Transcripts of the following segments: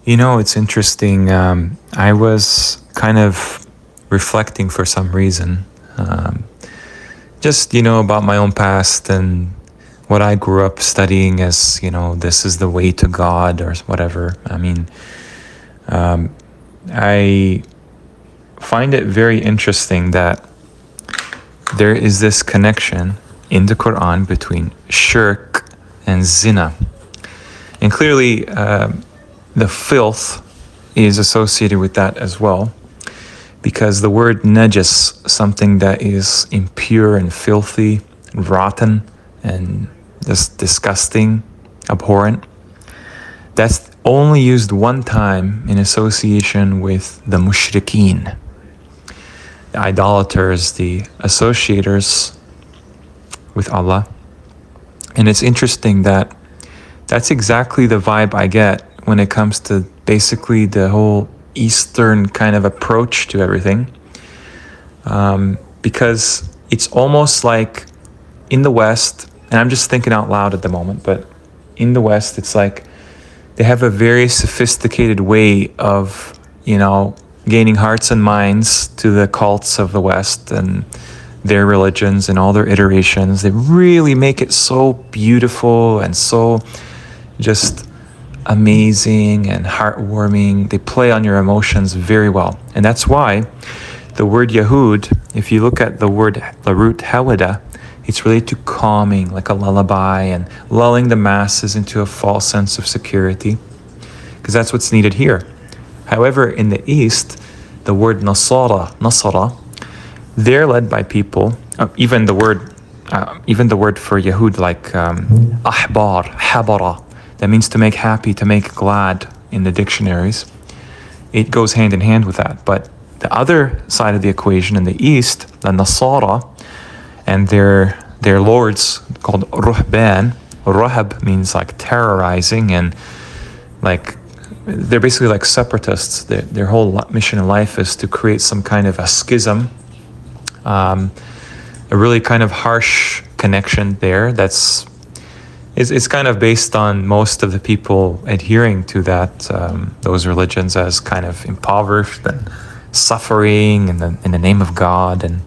It's interesting. I was kind of reflecting for some reason, just, about my own past and what I grew up studying as, this is the way to God or whatever. I find it very interesting that there is this connection in the Quran between shirk and zina. And clearly, the filth is associated with that as well, because the word najis, something that is impure and filthy, rotten, and just disgusting, abhorrent, that's only used one time in association with the mushrikeen, the idolaters, the associators with Allah. And it's interesting that that's exactly the vibe I get when it comes to basically the whole Eastern kind of approach to everything. Because it's almost like in the West, and I'm just thinking out loud at the moment, but in the West, it's like they have a very sophisticated way of, gaining hearts and minds to the cults of the West and their religions and all their iterations. They really make it so beautiful and so just amazing and heartwarming. They play on your emotions very well. And that's why the word Yahud, if you look at the root hawada, it's related to calming, like a lullaby, and lulling the masses into a false sense of security, because that's what's needed here. However, in the East, the word Nasara, they're led by people, even the word for Yahud, like Ah'baar, Habara, that means to make happy, to make glad in the dictionaries. It goes hand in hand with that. But the other side of the equation in the East, the Nasara, and their lords called Ruhban. Rahab means like terrorizing, and like they're basically like separatists. Their whole mission in life is to create some kind of a schism, a really kind of harsh connection there. It's kind of based on most of the people adhering to those religions as kind of impoverished and suffering in the name of God, and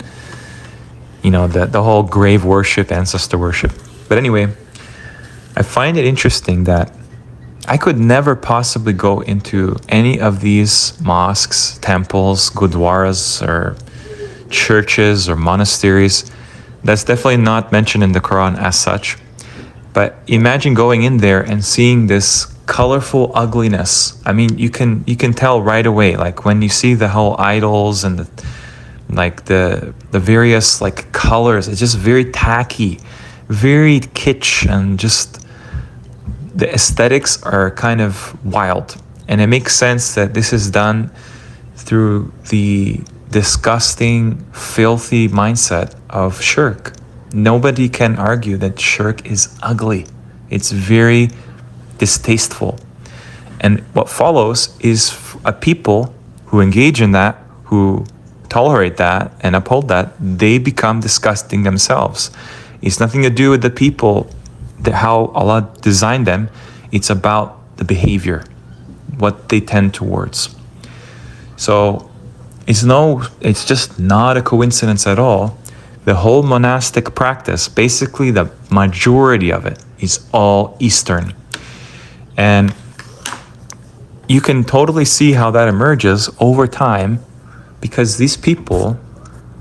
the whole grave worship, ancestor worship. But anyway, I find it interesting that I could never possibly go into any of these mosques, temples, gurdwaras, or churches or monasteries. That's definitely not mentioned in the Quran as such. But imagine going in there and seeing this colorful ugliness. I mean, you can tell right away, like when you see the whole idols and the various like colors, it's just very tacky, very kitsch, and just the aesthetics are kind of wild. And it makes sense that this is done through the disgusting, filthy mindset of shirk. Nobody can argue that shirk is ugly. It's very distasteful. And what follows is a people who engage in that, who tolerate that and uphold that, they become disgusting themselves. It's nothing to do with the people, how Allah designed them. It's about the behavior, what they tend towards. So it's just not a coincidence at all. The whole monastic practice, basically the majority of it, is all Eastern. And you can totally see how that emerges over time, because these people,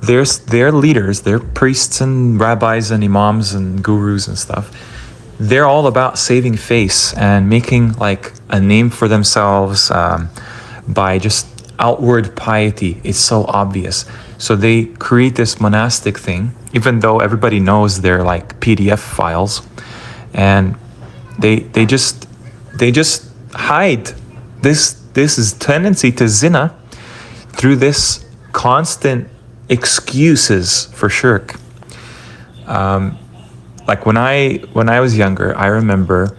their leaders, their priests and rabbis and imams and gurus and stuff, they're all about saving face and making like a name for themselves by just outward piety. It's so obvious. So they create this monastic thing, even though everybody knows they're like PDF files, and they just hide this is tendency to zina through this constant excuses for shirk. Like when I was younger, I remember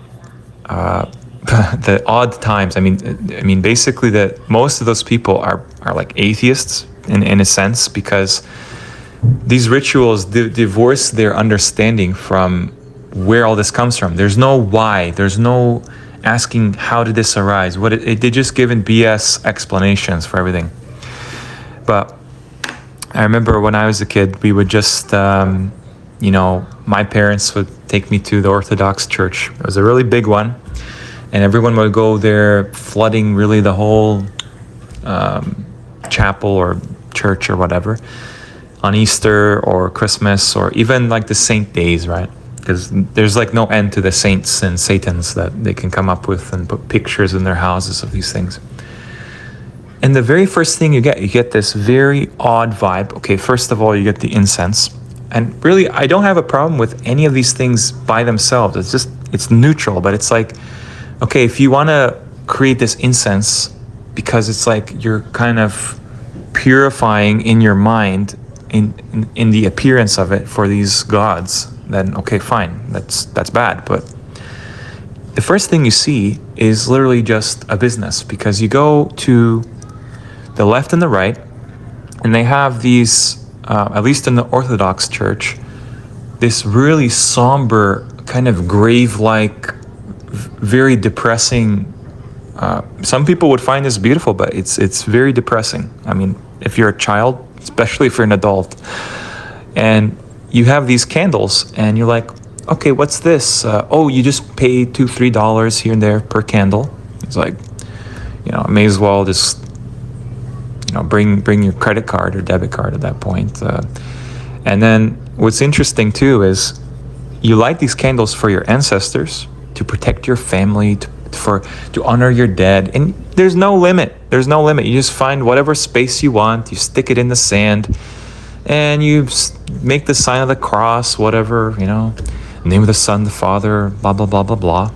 the odd times. I mean, basically that most of those people are like atheists in a sense, because these rituals divorce their understanding from where all this comes from. There's no why. There's no asking how did this arise? They just given BS explanations for everything. But I remember when I was a kid, we would just, my parents would take me to the Orthodox church. It was a really big one, and everyone would go there, flooding really the whole chapel or church or whatever on Easter or Christmas or even like the saint days, right? Because there's like no end to the saints and satans that they can come up with and put pictures in their houses of these things. And the very first thing you get this very odd vibe. Okay, first of all, you get the incense. And really, I don't have a problem with any of these things by themselves. It's neutral, but it's like, okay, if you want to create this incense because it's like you're kind of purifying in your mind in the appearance of it for these gods, then okay, fine, that's bad. But the first thing you see is literally just a business, because you go to the left and the right, and they have these, at least in the Orthodox Church, this really somber, kind of grave-like, very depressing. Some people would find this beautiful, but it's very depressing. I mean, if you're a child, especially if you're an adult, and you have these candles, and you're like, okay, what's this? You just pay $2-3 here and there per candle. It's like, may as well just, bring your credit card or debit card at that point. And then what's interesting too is you light these candles for your ancestors, to protect your family, to honor your dead, and there's no limit. You just find whatever space you want, you stick it in the sand, and you make the sign of the cross, whatever, name of the Son, the Father, blah blah blah blah blah.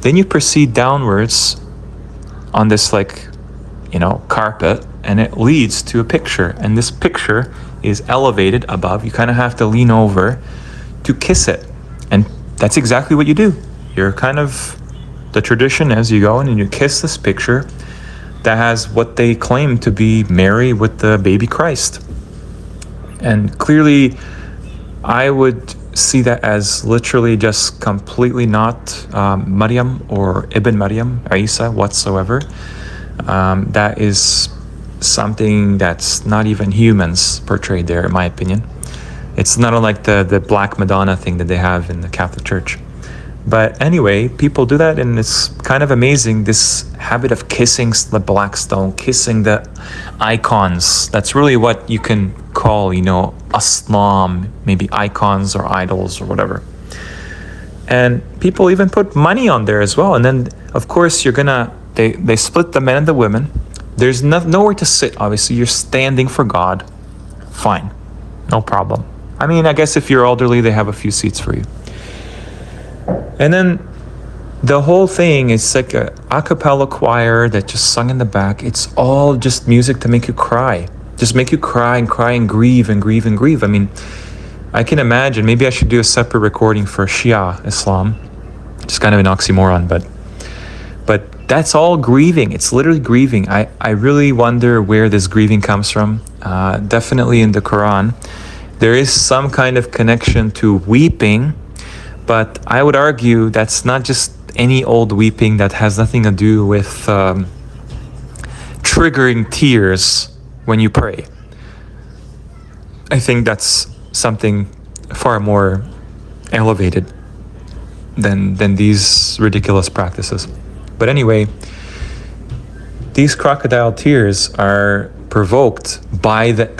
Then you proceed downwards on this carpet, and it leads to a picture, and this picture is elevated above. You kind of have to lean over to kiss it, and that's exactly what you do. You're kind of, the tradition is you go in and you kiss this picture that has what they claim to be Mary with the baby Christ. And clearly, I would see that as literally just completely not Maryam or Ibn Maryam, Isa whatsoever. That is something that's not even humans portrayed there, in my opinion. It's not unlike the Black Madonna thing that they have in the Catholic Church. But anyway, people do that, and it's kind of amazing, this habit of kissing the black stone, kissing the icons. That's really what you can call, Islam, maybe icons or idols or whatever. And people even put money on there as well. And then, of course, they split the men and the women. There's nowhere to sit, obviously. You're standing for God. Fine. No problem. I mean, I guess if you're elderly, they have a few seats for you. And then the whole thing is like a cappella choir that just sung in the back. It's all just music to make you cry. Just make you cry and cry and grieve and grieve and grieve. I mean, I can imagine, maybe I should do a separate recording for Shia Islam. It's kind of an oxymoron, but that's all grieving. It's literally grieving. I really wonder where this grieving comes from. Definitely in the Quran, there is some kind of connection to weeping, but I would argue that's not just any old weeping that has nothing to do with triggering tears when you pray. I think that's something far more elevated than these ridiculous practices. But anyway, these crocodile tears are provoked by the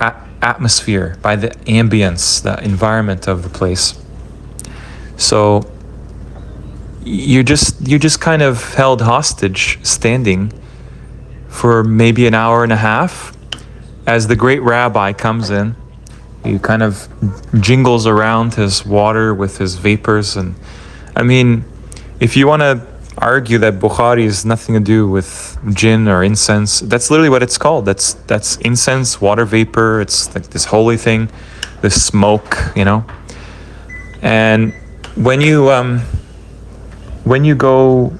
atmosphere, by the ambience, the environment of the place. So you're just kind of held hostage, standing for maybe an hour and a half, as the great rabbi comes in. He kind of jingles around his water with his vapors. And I mean, if you want to argue that Bukhari has nothing to do with jinn or incense, that's literally what it's called. That's incense, water vapor. It's like this holy thing, this smoke, And when you go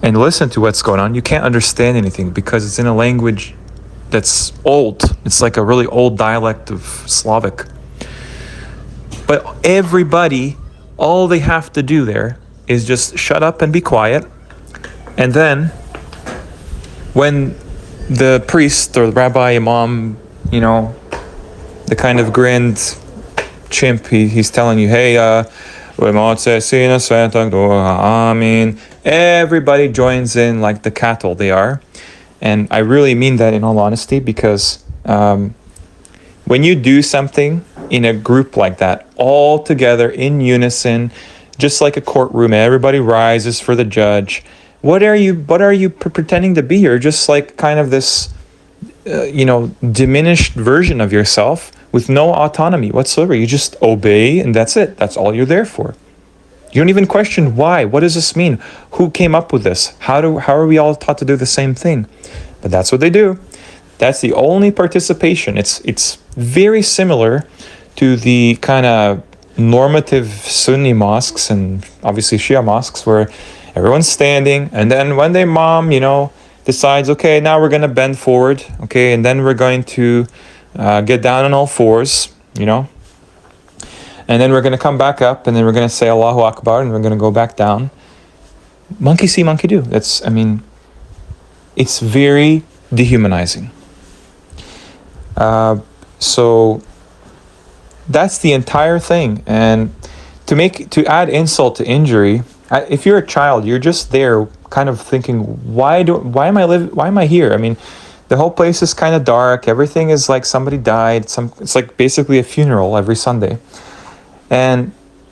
and listen to what's going on, you can't understand anything because it's in a language that's old. It's like a really old dialect of Slavic. But everybody, all they have to do there is just shut up and be quiet And then when the priest or the rabbi, imam, the kind of grand chimp, he's telling you, hey, everybody joins in like the cattle they are. And I really mean that in all honesty, because when you do something in a group like that, all together in unison, just like a courtroom, everybody rises for the judge. What are you pretending to be? You're just like kind of this, diminished version of yourself with no autonomy whatsoever. You just obey, and that's it. That's all you're there for. You don't even question why. What does this mean? Who came up with this? How are we all taught to do the same thing? But that's what they do. That's the only participation. It's very similar to the kind of normative Sunni mosques and obviously Shia mosques where everyone's standing, and then when their mom, decides, okay, now we're going to bend forward, okay, and then we're going to get down on all fours, and then we're going to come back up, and then we're going to say Allahu Akbar, and we're going to go back down. Monkey see, monkey do. It's very dehumanizing. So that's the entire thing. And to add insult to injury, if you're a child, you're just there kind of thinking, why am I here? I mean, the whole place is kind of dark. Everything is like somebody died. It's like basically a funeral every Sunday. And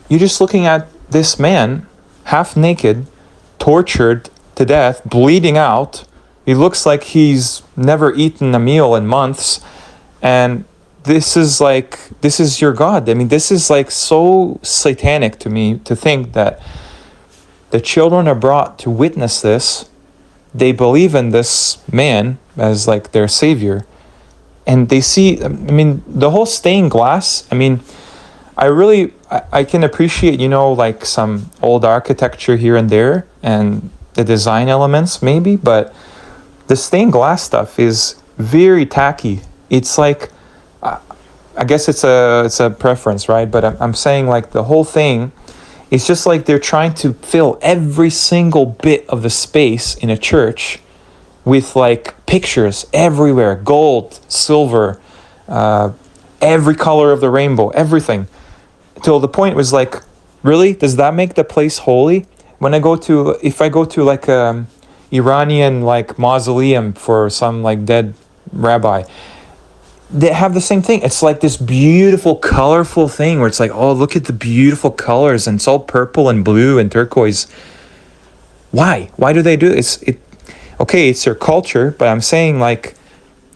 you're just looking at this man, half naked, tortured to death, bleeding out. He looks like he's never eaten a meal in months. And this is your God. I mean, this is like so satanic to me to think that the children are brought to witness this. They believe in this man as like their savior. And they see, the whole stained glass, I can appreciate, like some old architecture here and there and the design elements maybe, but the stained glass stuff is very tacky. It's like, I guess it's a preference, right? But I'm saying like the whole thing, it's just like they're trying to fill every single bit of the space in a church with like pictures everywhere, gold, silver, every color of the rainbow, everything. Till the point was like, really? Does that make the place holy? If I go to like Iranian like mausoleum for some like dead rabbi, they have the same thing. It's like this beautiful, colorful thing where it's like, oh, look at the beautiful colors, and it's all purple and blue and turquoise. Why? Why do they do it? Okay, it's their culture, but I'm saying like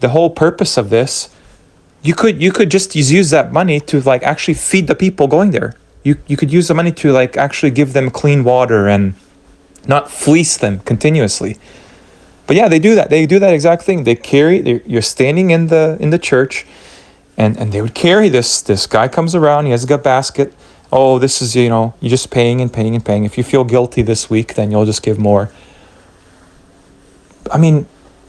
the whole purpose of this, you could just use that money to like actually feed the people going there. You could use the money to like actually give them clean water and not fleece them continuously. But yeah, they do that. They do that exact thing. You're standing in the church, and they would carry this. This guy comes around. He has a basket. Oh, this is, you're just paying and paying and paying. If you feel guilty this week, then you'll just give more.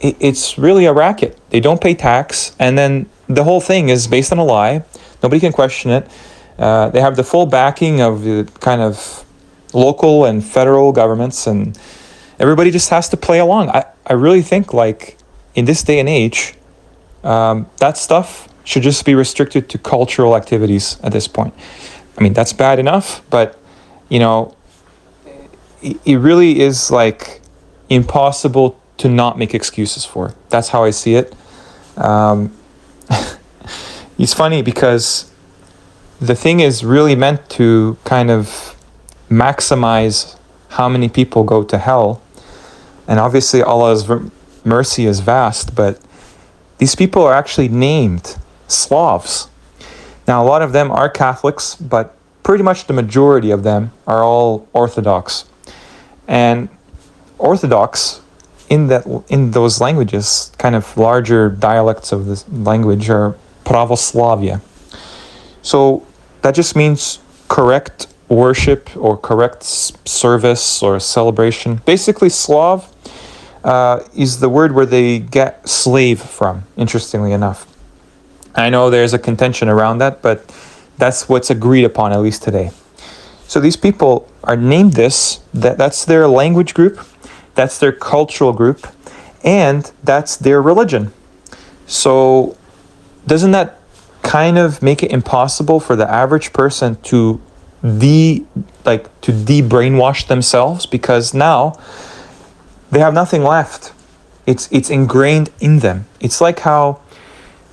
It's really a racket. They don't pay tax, and then the whole thing is based on a lie. Nobody can question it. They have the full backing of the kind of local and federal governments, and everybody just has to play along. I really think like in this day and age, that stuff should just be restricted to cultural activities at this point. That's bad enough, but it really is like impossible to not make excuses for. That's how I see it. It's funny because the thing is really meant to kind of maximize how many people go to hell. And obviously Allah's mercy is vast, but these people are actually named Slavs. Now, a lot of them are Catholics, but pretty much the majority of them are all Orthodox. And Orthodox in those languages, kind of larger dialects of this language, are Pravoslavia. So that just means correct worship or correct service or celebration. Basically, Slav is the word where they get slave from, interestingly enough. I know there's a contention around that, but that's what's agreed upon, at least today. So these people are named this, that's their language group. that's their cultural group, and that's their religion. So doesn't that kind of make it impossible for the average person to de-brainwash themselves, because now they have nothing left. It's ingrained in them. It's like how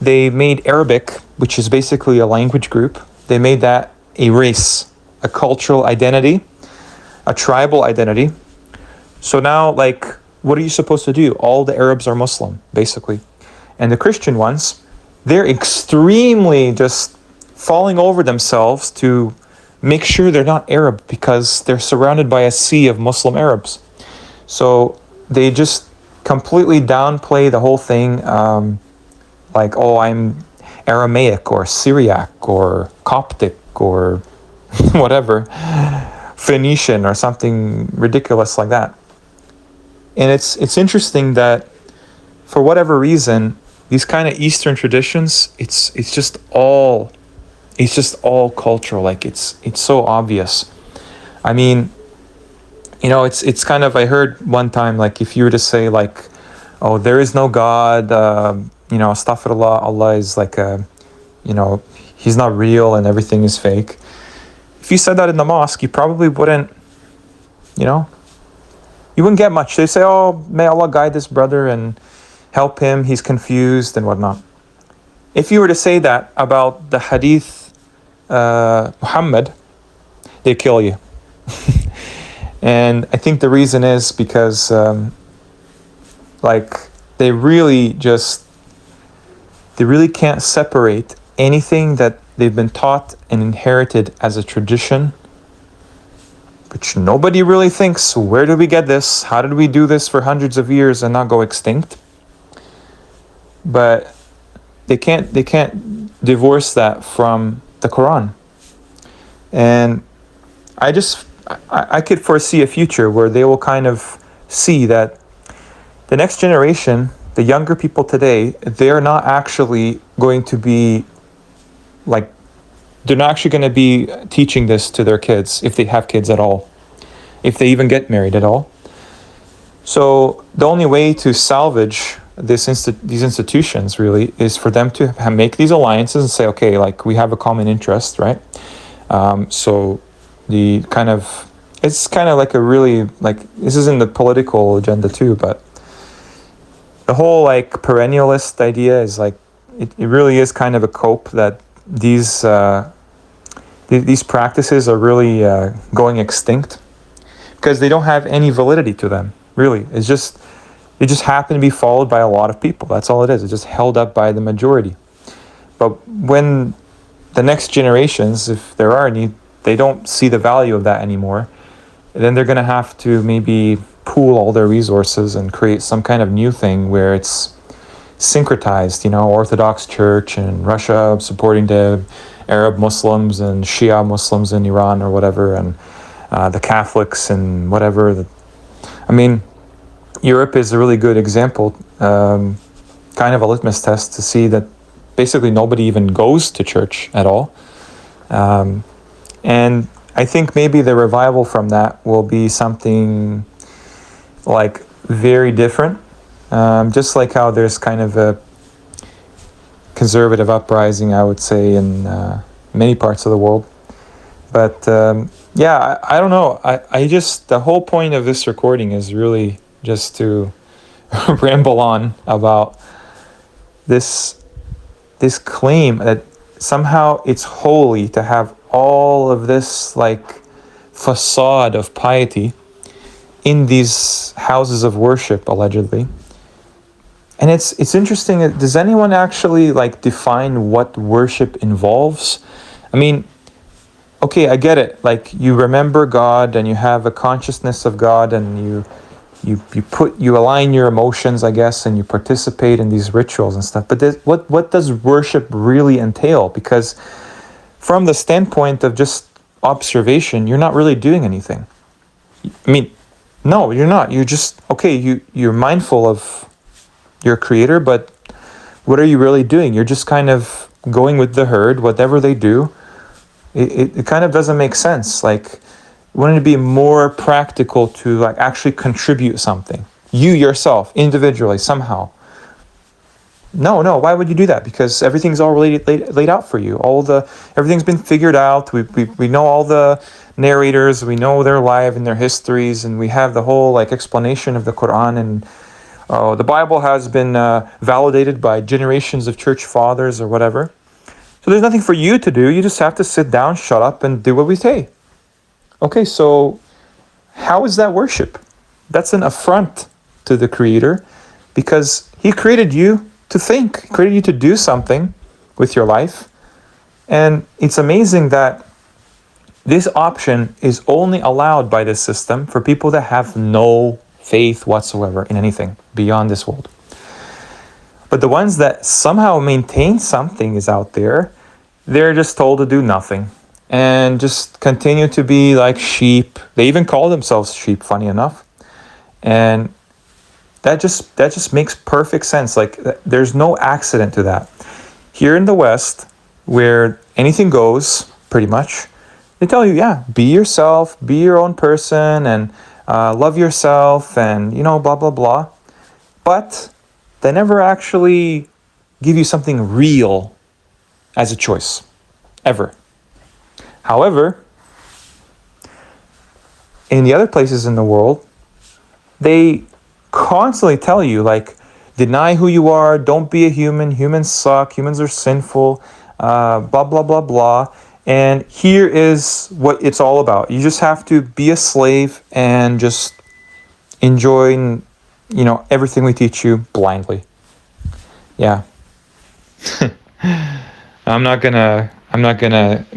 they made Arabic, which is basically a language group, they made that a race, a cultural identity, a tribal identity. So now, like, what are you supposed to do? All the Arabs are Muslim, basically. And the Christian ones, they're extremely just falling over themselves to make sure they're not Arab, because they're surrounded by a sea of Muslim Arabs. So they just completely downplay the whole thing, like, oh, I'm Aramaic or Syriac or Coptic or whatever, Phoenician or something ridiculous like that. And it's interesting that for whatever reason, these kind of Eastern traditions, it's just all cultural. Like it's so obvious. I mean, you know, it's kind of, I heard one time, like, if you were to say, like, oh, there is no God, you know, astaghfirullah, Allah is like you know, he's not real and everything is fake. If you said that in the mosque, you probably wouldn't, you know, you wouldn't get much. They say, oh, may Allah guide this brother and help him, he's confused and whatnot. If you were to say that about the hadith Muhammad, they kill you. And I think the reason is because like they really can't separate anything that they've been taught and inherited as a tradition, which nobody really thinks, where did we get this? How did we do this for hundreds of years and not go extinct? But they can't divorce that from the Quran. And I could foresee a future where they will kind of see that the next generation, the younger people today, they're not actually going to be like, they're not actually going to be teaching this to their kids, if they have kids at all, if they even get married at all. So the only way to salvage these institutions really is for them to make these alliances and say, okay, like, we have a common interest, right? So the kind of, it's kind of like a really, like, this is in the political agenda too, but the whole like perennialist idea is like, it really is kind of a cope that these practices are really going extinct, because they don't have any validity to them, really. It just happen to be followed by a lot of people. That's all it is. It's just held up by the majority. But when the next generations, if there are any, they don't see the value of that anymore, then they're going to have to maybe pool all their resources and create some kind of new thing where it's syncretized, you know, Orthodox Church in Russia supporting the Arab Muslims and Shia Muslims in Iran or whatever, and the Catholics and whatever. I mean, Europe is a really good example, kind of a litmus test to see that basically nobody even goes to church at all. And I think maybe the revival from that will be something like very different. Just like how there's kind of a conservative uprising, I would say, in many parts of the world. But yeah, I don't know. I just, the whole point of this recording is really just to ramble on about this claim that somehow it's holy to have all of this like facade of piety in these houses of worship, allegedly. And it's interesting. Does anyone actually like define what worship involves? I mean, okay, I get it. Like, you remember God and you have a consciousness of God, and you align your emotions, I guess, and you participate in these rituals and stuff. But what does worship really entail? Because from the standpoint of just observation, you're not really doing anything. I mean, no, you're not. You're just, okay, you're mindful of your creator, but what are you really doing? You're just kind of going with the herd, whatever they do. It kind of doesn't make sense. Like Wouldn't it be more practical to like actually contribute something? You yourself, individually, somehow. No. Why would you do that? Because everything's already laid out for you. Everything's been figured out. We know all the narrators. We know their life and their histories, and we have the whole like explanation of the Quran. And the Bible has been validated by generations of church fathers or whatever. So there's nothing for you to do. You just have to sit down, shut up, and do what we say. Okay, so how is that worship? That's an affront to the Creator, because He created you to think, He created you to do something with your life. And it's amazing that this option is only allowed by this system for people that have no faith whatsoever in anything beyond this world. But the ones that somehow maintain something is out there, they're just told to do nothing and just continue to be like sheep. They even call themselves sheep, funny enough. And that just makes perfect sense. Like, there's no accident to that. Here in the West, where anything goes, pretty much, they tell you, yeah, be yourself, be your own person, and love yourself, and, blah, blah, blah. But they never actually give you something real as a choice, ever. However, in the other places in the world, they constantly tell you, like, deny who you are, don't be a human, humans suck, humans are sinful, blah, blah, blah, blah. And here is what it's all about. You just have to be a slave and just enjoy, everything we teach you blindly. Yeah. I'm not gonna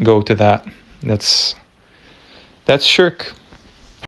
go to that. That's shirk.